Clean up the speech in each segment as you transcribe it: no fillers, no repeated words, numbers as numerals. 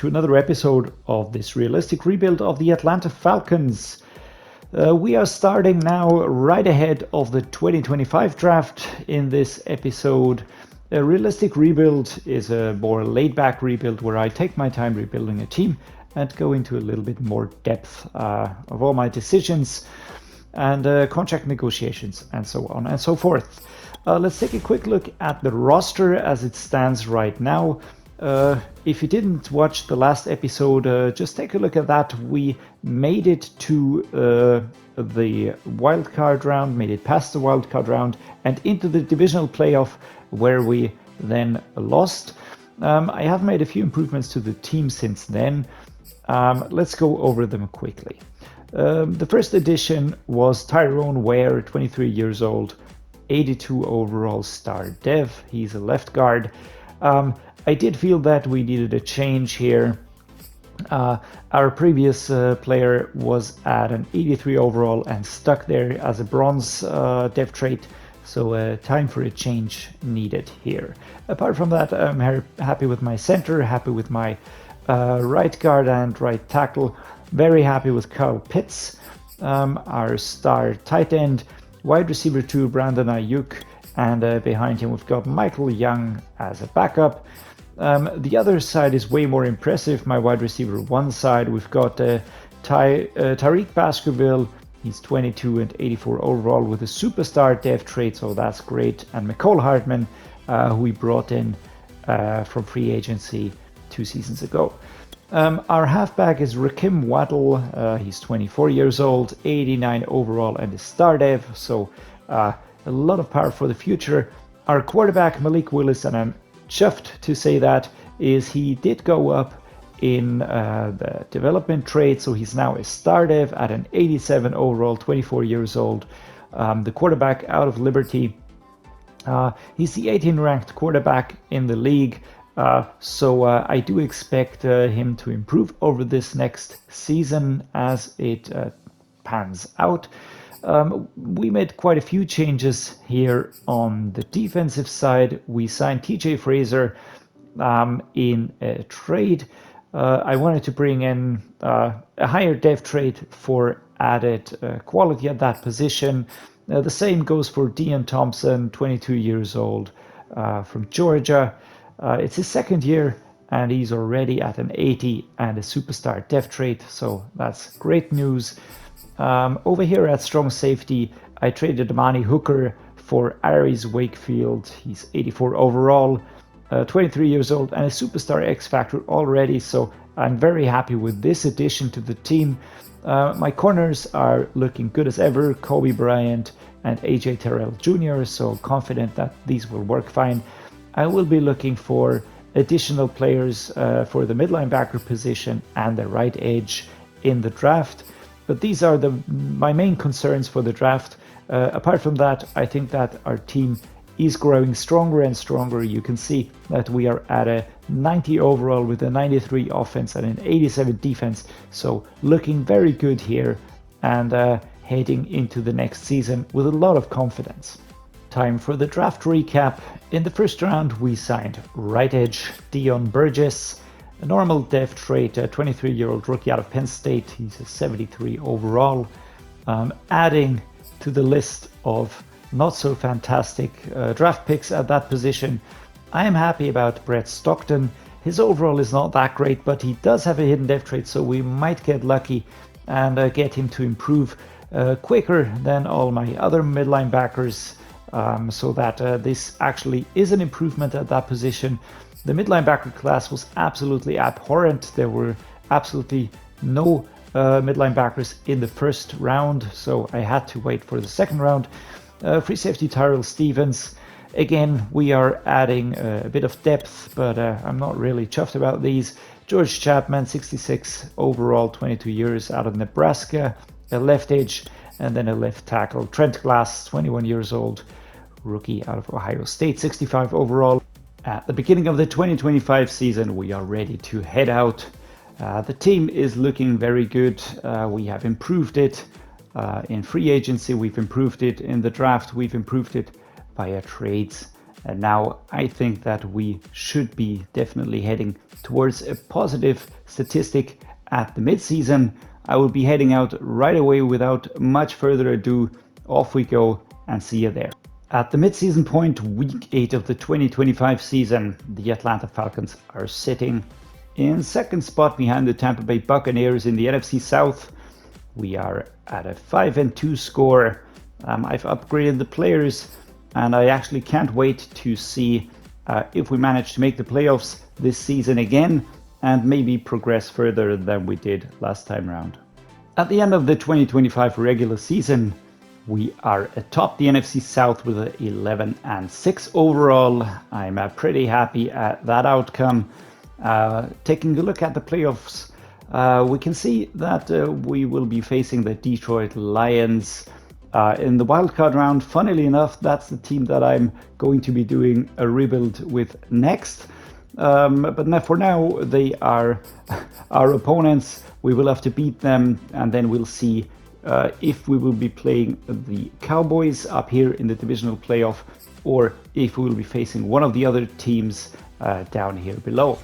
to another episode of this realistic rebuild of the Atlanta Falcons. We are starting now right ahead of the 2025 draft in this episode. A realistic rebuild is a more laid-back rebuild where I take my time rebuilding a team and go into a little bit more depth of all my decisions and contract negotiations and so on and so forth. Let's take a quick look at the roster as it stands right now. If you didn't watch the last episode, just take a look at that. We made it to the wildcard round, made it past the wildcard round and into the divisional playoff where we then lost. I have made a few improvements to the team since then. Let's go over them quickly. The first addition was Tyrone Ware, 23 years old, 82 overall star dev. He's a left guard. I did feel that we needed a change here. Our previous player was at an 83 overall and stuck there as a bronze dev trait, so time for a change needed here. Apart from that, I'm happy with my center, happy with my right guard and right tackle, very happy with Kyle Pitts, our star tight end, wide receiver 2 Brandon Ayuk, and behind him we've got Michael Young as a backup. The other side is way more impressive. My wide receiver 1 side, we've got Tariq Baskerville. He's 22 and 84 overall with a superstar dev trait, so that's great. And McCall Hartman, who we brought in from free agency 2 seasons ago. Our halfback is Rakim Waddle. He's 24 years old, 89 overall and a star dev, so a lot of power for the future. Our quarterback, Malik Willis, and I'm chuffed to say that, is he did go up in the development trade, so he's now a star dev at an 87 overall, 24 years old. The quarterback out of Liberty. He's the 18th ranked quarterback in the league. So I do expect him to improve over this next season as it pans out. We made quite a few changes here on the defensive side. We signed TJ Frazier in a trade. I wanted to bring in a higher dev trait for added quality at that position. The same goes for Dean Thompson, 22 years old, from Georgia. It's his second year and he's already at an 80 and a superstar dev trait, so that's great news. Over here at strong safety, I traded Amani Hooker for Aries Wakefield. He's 84 overall, 23 years old and a superstar X Factor already, so I'm very happy with this addition to the team. My corners are looking good as ever, Kobe Bryant and AJ Terrell Jr., so confident that these will work fine. I will be looking for additional players for the mid linebacker position and the right edge in the draft. But these are my main concerns for the draft. Apart from that, I think that our team is growing stronger and stronger. You can see that we are at a 90 overall with a 93 offense and an 87 defense. So looking very good here and heading into the next season with a lot of confidence. Time for the draft recap. In the first round, we signed right edge Dion Burgess, a normal dev trait, a 23-year-old rookie out of Penn State. He's a 73 overall. Adding to the list of not so fantastic draft picks at that position, I am happy about Brett Stockton. His overall is not that great, but he does have a hidden dev trait, so we might get lucky and get him to improve quicker than all my other mid linebackers. So that this actually is an improvement at that position. The mid linebacker class was absolutely abhorrent. There were absolutely no mid linebackers in the first round, so I had to wait for the second round. Free safety Tyrell Stevens. Again, we are adding a bit of depth, but I'm not really chuffed about these. George Chapman, 66 overall, 22 years, out of Nebraska. A left edge and then a left tackle. Trent Glass, 21 years old, rookie out of Ohio State, 65 overall. At the beginning of the 2025 season, we are ready to head out. The team is looking very good. We have improved it in free agency. We've improved it in the draft. We've improved it via trades And now I think that we should be definitely heading towards a positive statistic at the midseason. I will be heading out right away without much further ado. Off we go and see you there. At the midseason point, week 8 of the 2025 season, the Atlanta Falcons are sitting in second spot behind the Tampa Bay Buccaneers in the NFC South. We are at a 5-2 score. I've upgraded the players, and I actually can't wait to see if we manage to make the playoffs this season again and maybe progress further than we did last time around. At the end of the 2025 regular season, we are atop the NFC South with an 11-6 overall. I'm pretty happy at that outcome. Taking a look at the playoffs, we can see that we will be facing the Detroit Lions in the wildcard round. Funnily enough, that's the team that I'm going to be doing a rebuild with next. But for now, they are our opponents. We will have to beat them, and then we'll see if we will be playing the Cowboys up here in the divisional playoff, or if we will be facing one of the other teams down here below.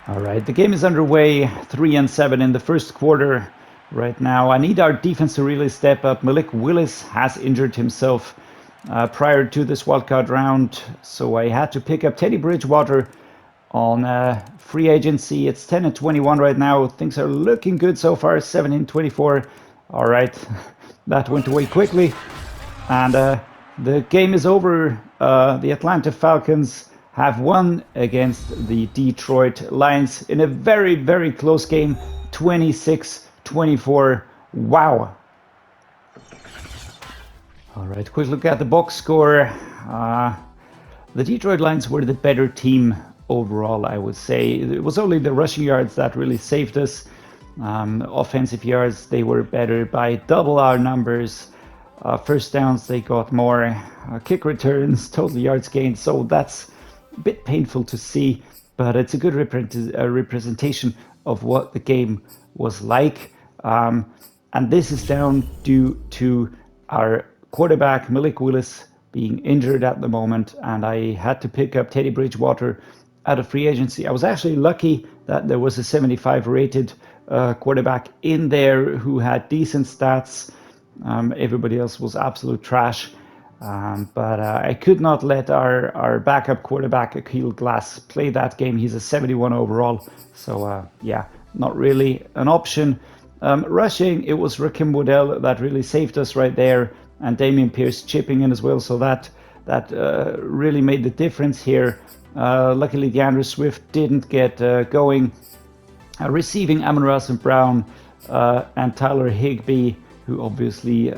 All right, the game is underway, 3-7 in the first quarter. Right now, I need our defense to really step up. Malik Willis has injured himself prior to this wildcard round, so I had to pick up Teddy Bridgewater on free agency. It's 10-21 right now. Things are looking good so far, 17-24. All right, that went away quickly. And the game is over. The Atlanta Falcons have won against the Detroit Lions in a very, very close game, 26-24. Wow. All right, quick look at the box score. The Detroit Lions were the better team overall, I would say. It was only the rushing yards that really saved us. Offensive yards, they were better by double our numbers. First downs, they got more. Kick returns, total yards gained. So that's a bit painful to see, but it's a good representation of what the game was like. And this is down due to our quarterback, Malik Willis, being injured at the moment, and I had to pick up Teddy Bridgewater out of free agency. I was actually lucky that there was a 75 rated quarterback in there who had decent stats. Everybody else was absolute trash. But I could not let our backup quarterback, Akil Glass, play that game. He's a 71 overall. So, yeah, not really an option. Rushing, it was Rakim Waddell that really saved us right there. And Damian Pierce chipping in as well. So that really made the difference here. Luckily, DeAndre Swift didn't get going. Receiving Amon-Ra St. Brown and Tyler Higbee, who obviously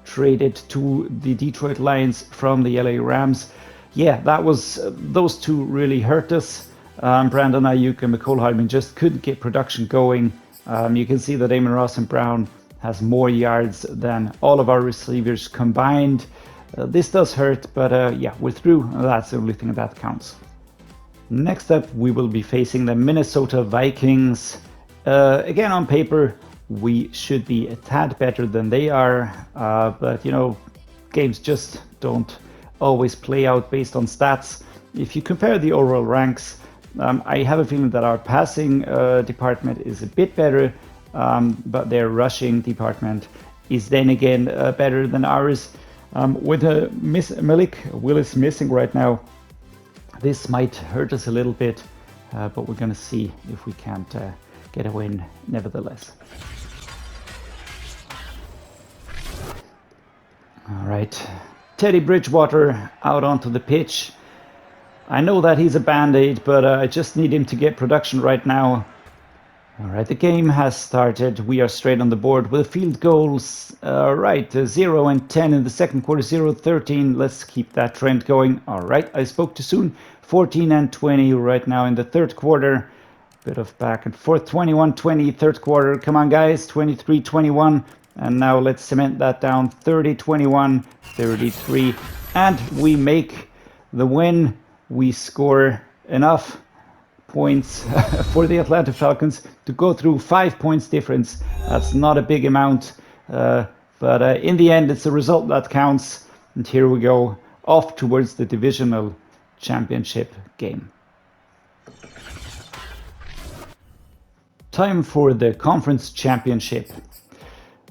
traded to the Detroit Lions from the LA Rams. Yeah, those two really hurt us. Brandon Ayuk and McCole Hardman just couldn't get production going. You can see that Amon-Ra St. Brown has more yards than all of our receivers combined. This does hurt, but yeah, we're through. That's the only thing that counts. Next up, we will be facing the Minnesota Vikings. Again, on paper, we should be a tad better than they are, but you know, games just don't always play out based on stats. If you compare the overall ranks, I have a feeling that our passing department is a bit better, but their rushing department is then again better than ours. With Malik Willis missing right now, this might hurt us a little bit, but we're going to see if we can't get a win nevertheless. All right, Teddy Bridgewater out onto the pitch. I know that he's a band-aid, but I just need him to get production right now. All right, the game has started. We are straight on the board with field goals. Right, 0-10 in the second quarter, 0-13. Let's keep that trend going. All right, I spoke too soon. 14-20 right now in the third quarter. Bit of back and forth. 21-20, third quarter. Come on, guys. 23-21. And now let's cement that down. 30-21, 33. And we make the win. We score enough points for the Atlanta Falcons to go through. 5 points difference. That's not a big amount, but in the end, it's the result that counts. And here we go, off towards the divisional championship game. Time for the conference championship.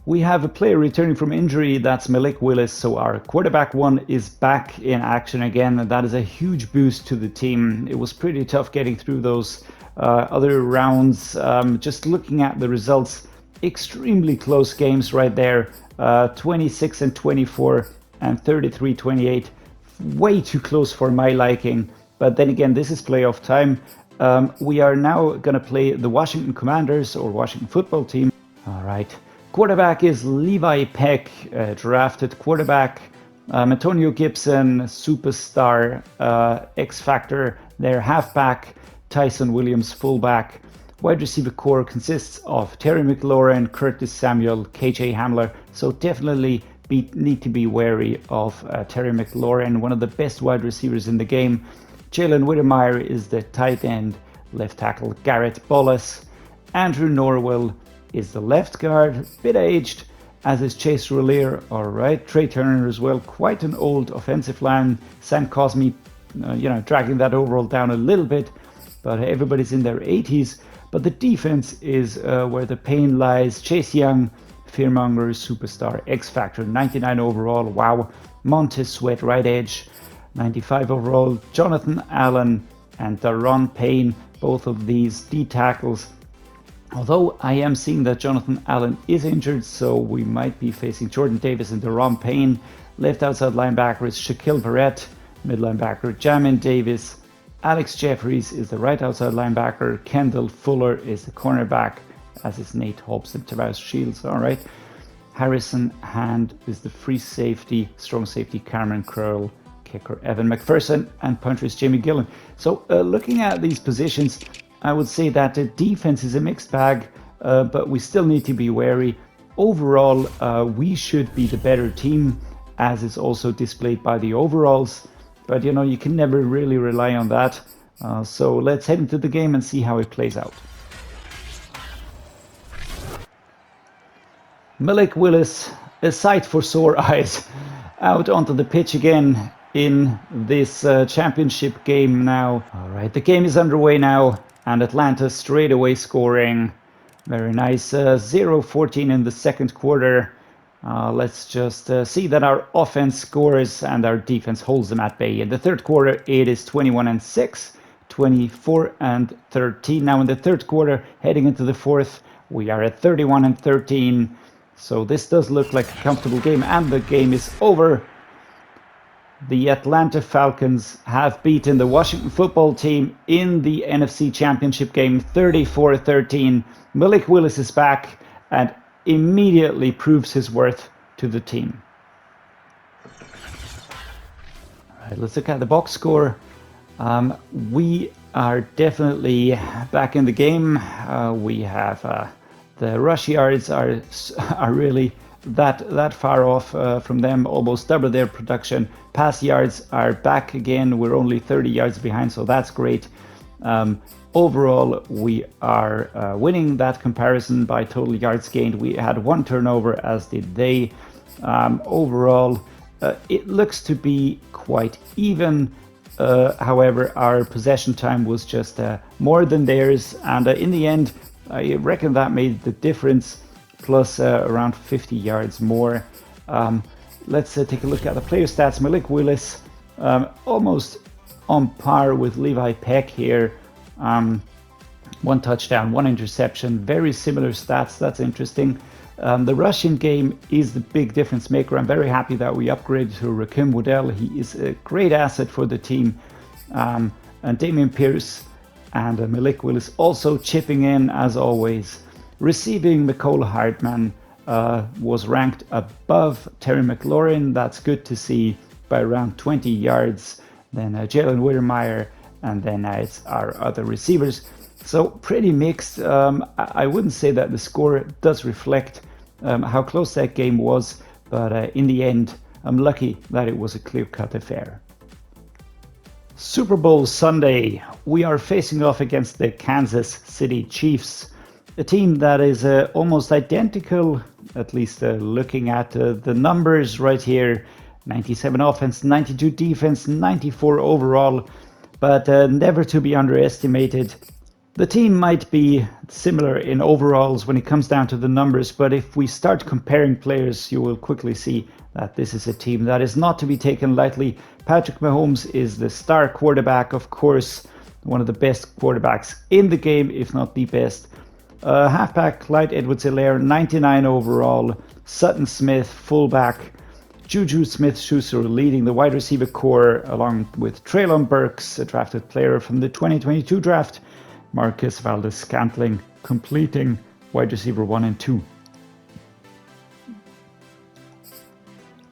We have a player returning from injury, that's Malik Willis, so our quarterback one is back in action again, and that is a huge boost to the team. It was pretty tough getting through those other rounds. Just looking at the results, extremely close games right there, 26-24 and 33-28. Way too close for my liking, but then again, this is playoff time. We are now going to play the Washington Commanders, or Washington football team. All right. Quarterback is Levi Peck, drafted quarterback. Antonio Gibson, superstar, X-Factor, their halfback. Tyson Williams, fullback. Wide receiver core consists of Terry McLaurin, Curtis Samuel, KJ Hamler. So definitely need to be wary of Terry McLaurin, one of the best wide receivers in the game. Jalen Whittemire is the tight end. Left tackle Garrett Bolles. Andrew Norwell is the left guard, bit aged, as is Chase Roullier. All right, Trey Turner as well, quite an old offensive line. Sam Cosmi, dragging that overall down a little bit, but everybody's in their 80s. But the defense is where the pain lies. Chase Young, fearmonger, superstar, X-Factor, 99 overall. Wow. Montez Sweat, right edge, 95 overall. Jonathan Allen and Daron Payne, both of these D tackles. Although I am seeing that Jonathan Allen is injured, so we might be facing Jordan Davis and Daron Payne. Left outside linebacker is Shaquille Barrett. Mid linebacker Jamin Davis. Alex Jeffries is the right outside linebacker. Kendall Fuller is the cornerback, as is Nate Hobbs and Tavares Shields. All right. Harrison Hand is the free safety. Strong safety Cameron Curl. Kicker Evan McPherson, and punter is Jamie Gillen. So looking at these positions, I would say that the defense is a mixed bag, but we still need to be wary. Overall, we should be the better team, as is also displayed by the overalls. But you can never really rely on that. So let's head into the game and see how it plays out. Malik Willis, a sight for sore eyes, out onto the pitch again in this championship game now. All right, the game is underway now, and Atlanta straight away scoring. Very nice, 0-14 in the second quarter. Let's just see that our offense scores and our defense holds them at bay. In the third quarter, it is 21-6, 24-13. Now in the third quarter, heading into the fourth, we are at 31-13. So this does look like a comfortable game, and the game is over. The Atlanta Falcons have beaten the Washington football team in the NFC Championship game 34-13. Malik Willis is back and immediately proves his worth to the team. All right, let's look at the box score. We are definitely back in the game. We have the rush yards are really that far off from them, almost double their production. Pass yards are back again. We're only 30 yards behind, so that's great. Overall, we are winning that comparison by total yards gained. We had one turnover, as did they. Overall, it looks to be quite even. However, our possession time was just more than theirs, and in the end, I reckon that made the difference, plus around 50 yards more. Let's take a look at the player stats. Malik Willis, almost on par with Levi Peck here. One touchdown, one interception, very similar stats. That's interesting. The rushing game is the big difference maker. I'm very happy that we upgraded to Rakim Waddell. He is a great asset for the team. And Damian Pierce and Malik Willis also chipping in as always. Receiving, Mecole Hardman was ranked above Terry McLaurin. That's good to see, by around 20 yards. Then Jalen Whittemire, and then it's our other receivers. So pretty mixed. I wouldn't say that the score does reflect how close that game was, but in the end, I'm lucky that it was a clear-cut affair. Super Bowl Sunday, we are facing off against the Kansas City Chiefs, a team that is almost identical, at least looking at the numbers right here. 97 offense, 92 defense, 94 overall, but never to be underestimated. The team might be similar in overalls when it comes down to the numbers, but if we start comparing players, you will quickly see that this is a team that is not to be taken lightly. Patrick Mahomes is the star quarterback, of course, one of the best quarterbacks in the game, if not the best. Halfback Clyde Edwards-Helaire, 99 overall. Sutton Smith, fullback. Juju Smith-Schuster leading the wide receiver core, along with Treylon Burks, a drafted player from the 2022 draft. Marcus Valdes-Scantling completing wide receiver 1 and 2.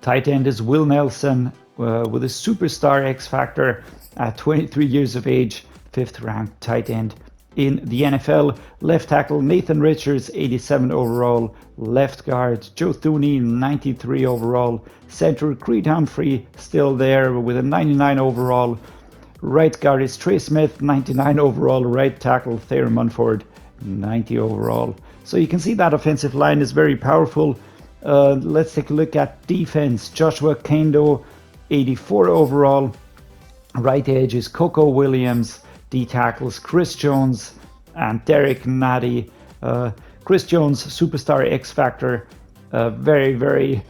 Tight end is Will Nelson with a superstar X factor at 23 years of age, 5th ranked tight end in the NFL. Left tackle Nathan Richards, 87 overall. Left guard Joe Thuney, 93 overall. Center Creed Humphrey still there with a 99 overall. Right guard is Trey Smith, 99 overall. Right tackle Thayer Munford, 90 overall. So you can see that offensive line is very powerful. Let's take a look at defense. Joshua Kendo, 84 overall. Right edge is Coco Williams. D tackles Chris Jones and Derek Nady. Chris Jones, superstar X Factor. Very, very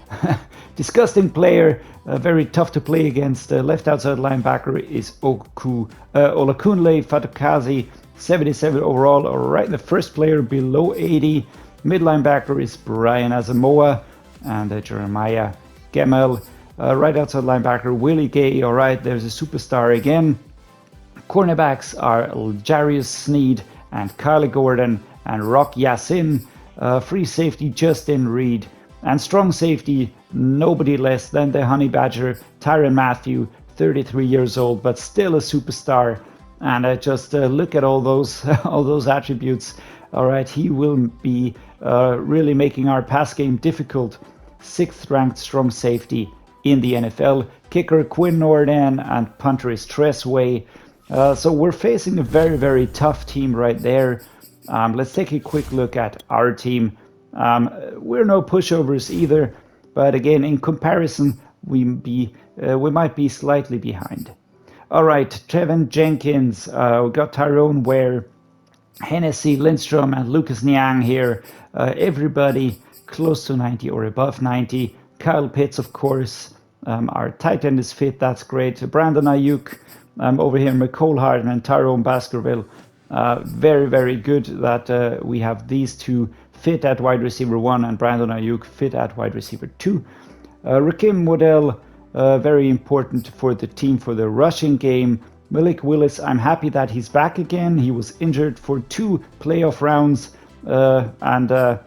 disgusting player. Very tough to play against. Left outside linebacker is Olakunle Fatukasi, 77 overall. Right, the first player below 80. Mid linebacker is Brian Asamoah and Jeremiah Gemmel. Right outside linebacker Willie Gay. All right, there's a superstar again. Cornerbacks are Jarius Sneed and Kyle Gordon and Rock Yassin. Free safety Justin Reed. And strong safety, nobody less than the Honey Badger, Tyrann Mathieu, 33 years old, but still a superstar. And just look at all those all those attributes. All right, he will be really making our pass game difficult. 6th ranked strong safety in the NFL. Kicker Quinn Norden and punter is Tress Way. So we're facing a very, very tough team right there. Let's take a quick look at our team. We're no pushovers either, but again, in comparison, we might be slightly behind. All right, Trevin Jenkins, we got Tyrone Ware, Hennessy Lindstrom, and Lucas Niang here. Everybody close to 90 or above 90. Kyle Pitts, of course. Our tight end is fit, that's great. Brandon Ayuk, over here, McCole Hardman and Tyrone Baskerville. Very, very good that we have these two fit at wide receiver 1 and Brandon Ayuk fit at wide receiver 2. Rakim Waddell, very important for the team for the rushing game. Malik Willis, I'm happy that he's back again. He was injured for 2 playoff rounds. And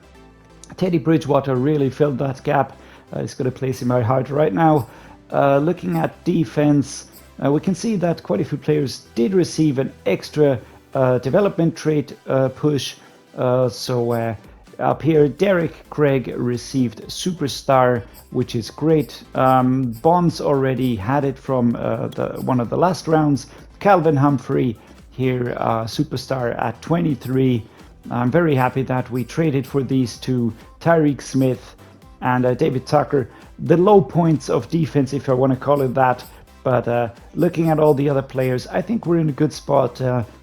Teddy Bridgewater really filled that gap. It's got a place in my heart right now. Looking at defense, we can see that quite a few players did receive an extra development trait push. So up here, Derek Craig received Superstar, which is great. Bonds already had it from one of the last rounds. Calvin Humphrey here, Superstar at 23. I'm very happy that we traded for these two, Tyreek Smith and David Tucker. The low points of defense, if I want to call it that. But looking at all the other players, I think we're in a good spot.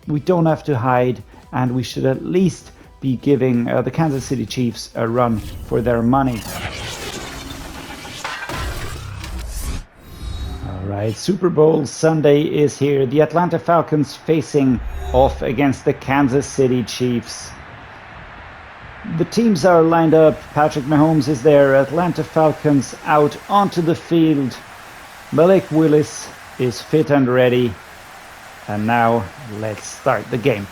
We don't have to hide, and we should at least be giving the Kansas City Chiefs a run for their money. All right, Super Bowl Sunday is here. The Atlanta Falcons facing off against the Kansas City Chiefs. The teams are lined up. Patrick Mahomes is there. Atlanta Falcons out onto the field. Malik Willis is fit and ready. And now let's start the game.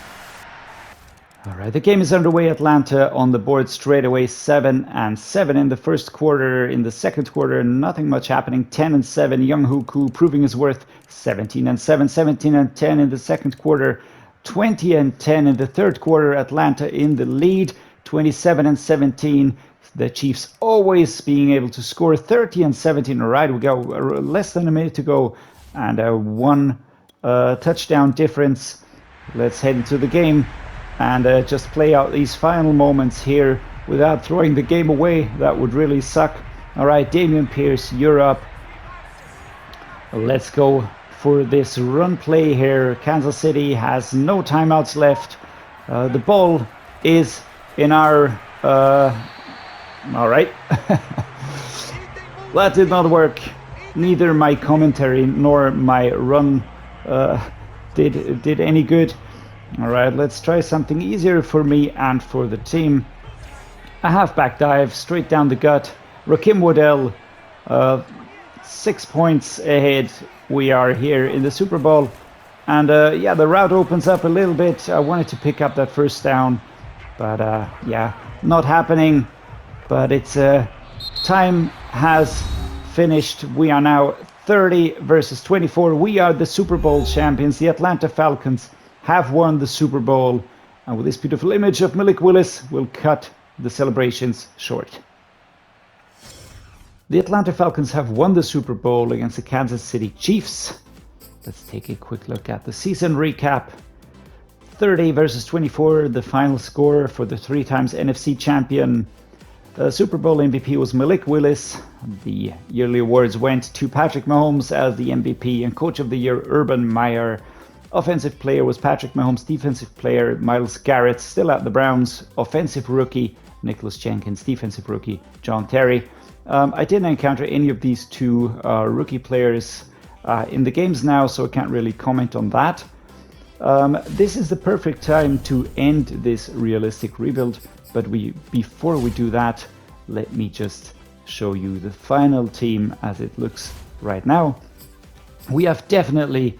All right, the game is underway. Atlanta on the board straight away, 7-7 in the first quarter. In the second quarter, nothing much happening. 10-7. Younghoe Koo proving his worth. 17-7, 17-10 in the second quarter. 20-10 in the third quarter. Atlanta in the lead. 27-17. The Chiefs always being able to score. 30-17. All right, we got less than a minute to go, and one touchdown difference. Let's head into the game and just play out these final moments here without throwing the game away. That would really suck. All right, Dameon Pierce, you're up. Let's go for this run play here. Kansas City has no timeouts left. The ball is in our... all right. That did not work. Neither my commentary nor my run did any good. All right, let's try something easier for me and for the team. A halfback dive straight down the gut. Rakim Waddell, 6 points ahead. We are here in the Super Bowl. And yeah, the route opens up a little bit. I wanted to pick up that first down, but yeah, not happening. But it's time has finished. We are now 30 versus 24. We are the Super Bowl champions. The Atlanta Falcons have won the Super Bowl. And with this beautiful image of Malik Willis, we'll cut the celebrations short. The Atlanta Falcons have won the Super Bowl against the Kansas City Chiefs. Let's take a quick look at the season recap. 30 versus 24, the final score for the 3 times NFC champion. Super Bowl MVP was Malik Willis. The yearly awards went to Patrick Mahomes as the MVP and Coach of the Year, Urban Meyer. Offensive player was Patrick Mahomes. Defensive player, Myles Garrett, still at the Browns. Offensive rookie, Nicholas Jenkins. Defensive rookie, John Terry. I didn't encounter any of these 2 rookie players in the games now, so I can't really comment on that. This is the perfect time to end this realistic rebuild, but before we do that, let me just show you the final team as it looks right now. We have definitely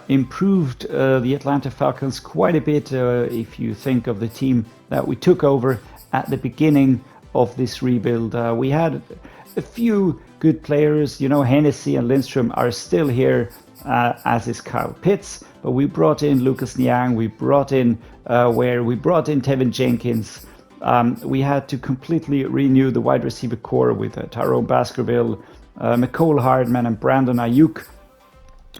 improved the Atlanta Falcons quite a bit if you think of the team that we took over at the beginning of this rebuild. We had a few good players, you know, Hennessy and Lindstrom are still here, as is Kyle Pitts, but we brought in Lucas Niang, we brought in Tevin Jenkins. We had to completely renew the wide receiver core with Tyrone Baskerville, Mecole Hardman and Brandon Ayuk.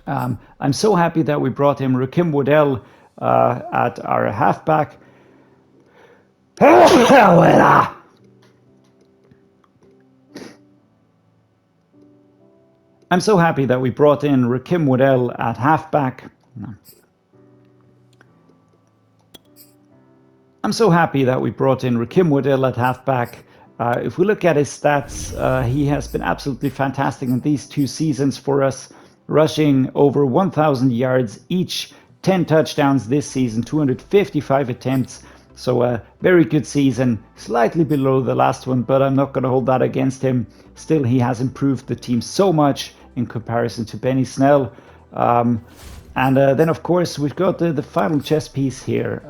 I'm so happy that we brought in Rakim Waddell at our halfback. I'm so happy that we brought in Rakim Waddell at halfback. If we look at his stats, he has been absolutely fantastic in these 2 seasons for us, rushing over 1,000 yards each, 10 touchdowns this season, 255 attempts. So a very good season, slightly below the last one, but I'm not going to hold that against him. Still, he has improved the team so much in comparison to Benny Snell. And then, of course, we've got the final chess piece here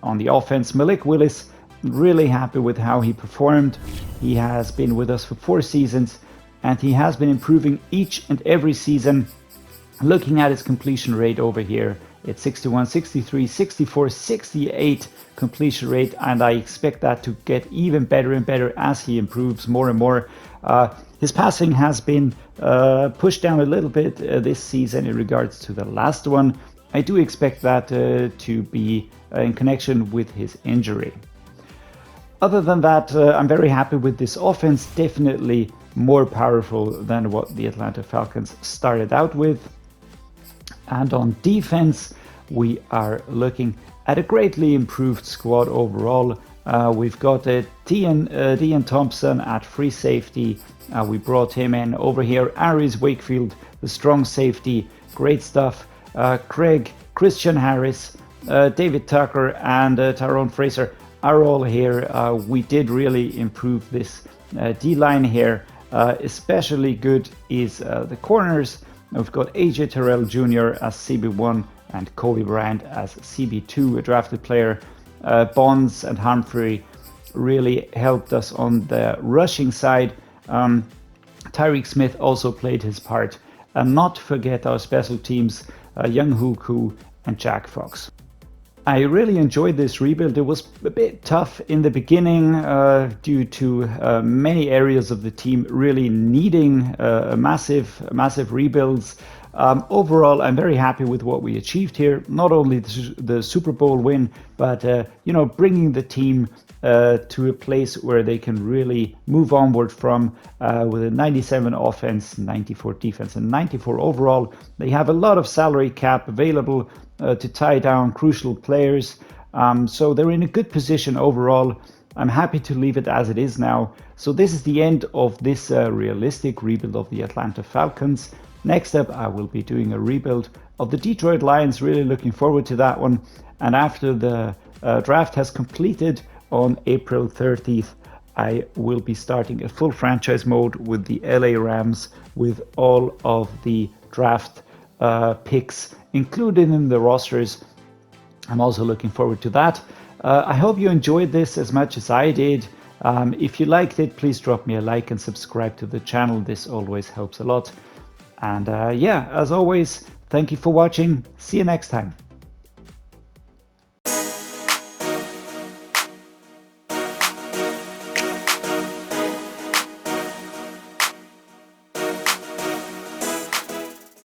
on the offense. Malik Willis, really happy with how he performed. He has been with us for 4 seasons, and he has been improving each and every season. Looking at his completion rate over here, it's 61, 63, 64, 68 completion rate, and I expect that to get even better and better as he improves more and more. His passing has been pushed down a little bit this season in regards to the last one. I do expect that to be in connection with his injury. Other than that, I'm very happy with this offense, definitely more powerful than what the Atlanta Falcons started out with. And on defense, we are looking at a greatly improved squad overall. We've got Dean Thompson at free safety. We brought him in over here. Aries Wakefield, the strong safety, great stuff. Christian Harris, David Tucker, and Tyrone Fraser are all here. We did really improve this D-line here. Especially good is the corners. We've got AJ Terrell Jr. as CB1 and Kobe Bryant as CB2, a drafted player. Bonds and Humphrey really helped us on the rushing side. Tyreek Smith also played his part. And not to forget our special teams, Young Hoku and Jack Fox. I really enjoyed this rebuild. It was a bit tough in the beginning due to many areas of the team really needing massive rebuilds. Overall, I'm very happy with what we achieved here. Not only the Super Bowl win, but bringing the team to a place where they can really move onward from with a 97 offense, 94 defense, and 94 overall. They have a lot of salary cap available to tie down crucial players. So they're in a good position overall. I'm happy to leave it as it is now. So this is the end of this realistic rebuild of the Atlanta Falcons. Next up, I will be doing a rebuild of the Detroit Lions. Really looking forward to that one. And after the draft has completed on April 30th, I will be starting a full franchise mode with the LA Rams with all of the draft picks included in the rosters. I'm also looking forward to that. I hope you enjoyed this as much as I did. If you liked it, please drop me a like and subscribe to the channel. This always helps a lot. And as always, thank you for watching. See you next time.